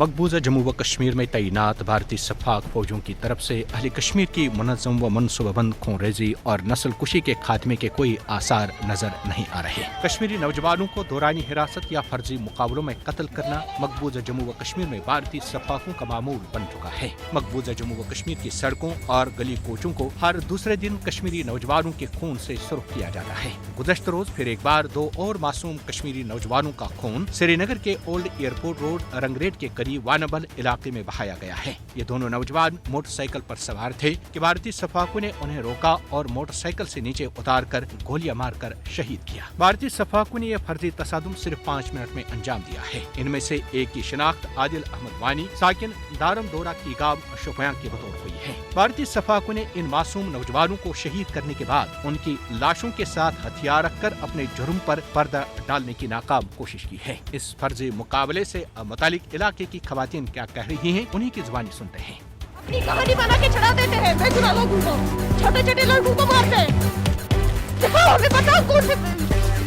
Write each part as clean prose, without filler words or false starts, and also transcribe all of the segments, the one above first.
मकबूजा जम्मू व कश्मीर में तैनात भारतीय सफाक फौजों की तरफ से अहले कश्मीर की मुनज़्ज़म व मनसूबाबंद खूनरेज़ी और नस्ल कुशी के खात्मे के कोई आसार नजर नहीं आ रहे। कश्मीरी नौजवानों को दौरानी हिरासत या फर्जी मुकाबलों में कत्ल करना मकबूजा जम्मू व कश्मीर में भारतीय सफाकों का मामूल बन चुका है। मकबूजा जम्मू व कश्मीर की सड़कों और गली कोचों को हर दूसरे दिन कश्मीरी नौजवानों के खून से सुर्ख किया जाता है। गुज़श्ता रोज फिर एक बार दो और मासूम कश्मीरी नौजवानों का खून श्रीनगर के ओल्ड एयरपोर्ट रोड रंगरेट के करीब वानबल इलाके में बहाया गया है। ये दोनों नौजवान मोटरसाइकिल पर सवार थे कि भारतीय सफाकों ने उन्हें रोका और मोटरसाइकिल से नीचे उतार कर गोलियां मारकर शहीद किया। भारतीय सफाकों ने यह फर्जी तसादुम सिर्फ 5 मिनट में अंजाम दिया है। इनमें से एक की शिनाख्त आदिल अहमद वानी साकिन दारम दोरा की गांव शोपियां के बतौर हुई है। भारतीय सफाकों ने इन मासूम नौजवानों को शहीद करने के बाद उनकी लाशों के साथ हथियार रखकर अपने जुर्म पर पर्दा डालने की नाकाम कोशिश की है। इस फर्जी मुकाबले से मुतालिक इलाके की खवातीन क्या कह रही हैं, उन्हीं की जुबानी सुनते हैं। अपनी कहानी बना के चढ़ा देते हैं बेगुनाह लोगों को, छोटे छोटे लड़कों को मारते हैं। दिखाओ, हमें बताओ कौन से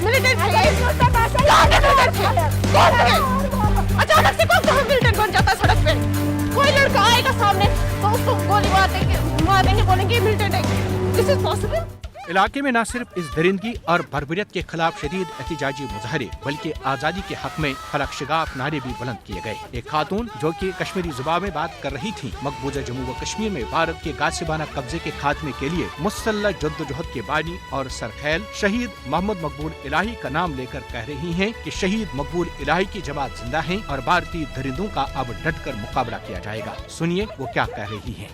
मिलिटेंट अचानक से कौन सा मिलिटेंट बन जाता है सड़क पे। कोई लड़का आएगा सामने तो उसको गोली मार देंगे, बोलेंगे मिलिटेंट है। This is possible. इलाके में न सिर्फ इस दरिंदगी और बर्बरियत के खिलाफ शदीद एहतजाजी मुजाहरे बल्कि आज़ादी के हक में फलक शिगाफ नारे भी बुलंद किए गए। एक खातून जो कि कश्मीरी जुबान में बात कर रही थी, मकबूजा जम्मू व कश्मीर में भारत के गासिबाना कब्जे के खात्मे के लिए मुसल्लह जद्दोजहद के बानी और सरखैल शहीद मोहम्मद मकबूल इलाही का नाम लेकर कह रही हैं कि शहीद मकबूल इलाही की जमात जिंदा है और भारतीय दरिंदों का अब डट कर मुकाबला किया जाएगा। सुनिए वो क्या कह रही है।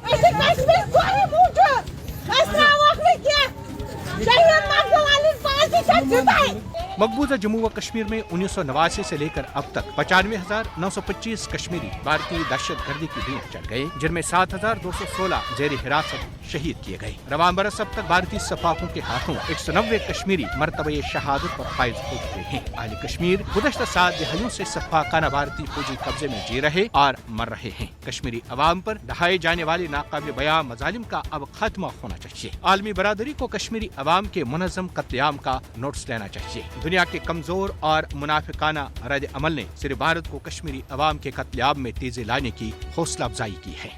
मकबूजा जम्मू व कश्मीर में 1989 से लेकर अब तक 95,925 कश्मीरी भारतीय दहशतगर्दी की भेंट चढ़ गए, जिनमें 7,216 जेर हिरासत शहीद किए गए। रवां बरस अब तक भारतीय सफाकों के हाथों 190 कश्मीरी मरतबे शहादत पर फाइज हो चुके हैं। अहले कश्मीर गुज़श्ता 7 दिहाइयों से सफाकाना भारतीय फौजी कब्जे में जी रहे और मर रहे हैं। कश्मीरी अवाम पर ढहाए जाने वाले नाकाबिल बयां मजालिम का अब खात्मा होना चाहिए। आलमी बरादरी को कश्मीरी अवाम के मुनज़्ज़म कत्लेआम का नोटिस लेना चाहिए। दुनिया के कमजोर और मुनाफिकाना रद्द अमल ने सिर्फ भारत को कश्मीरी अवाम के कत्लेआम में तेजी लाने की हौसला अफजाई की है।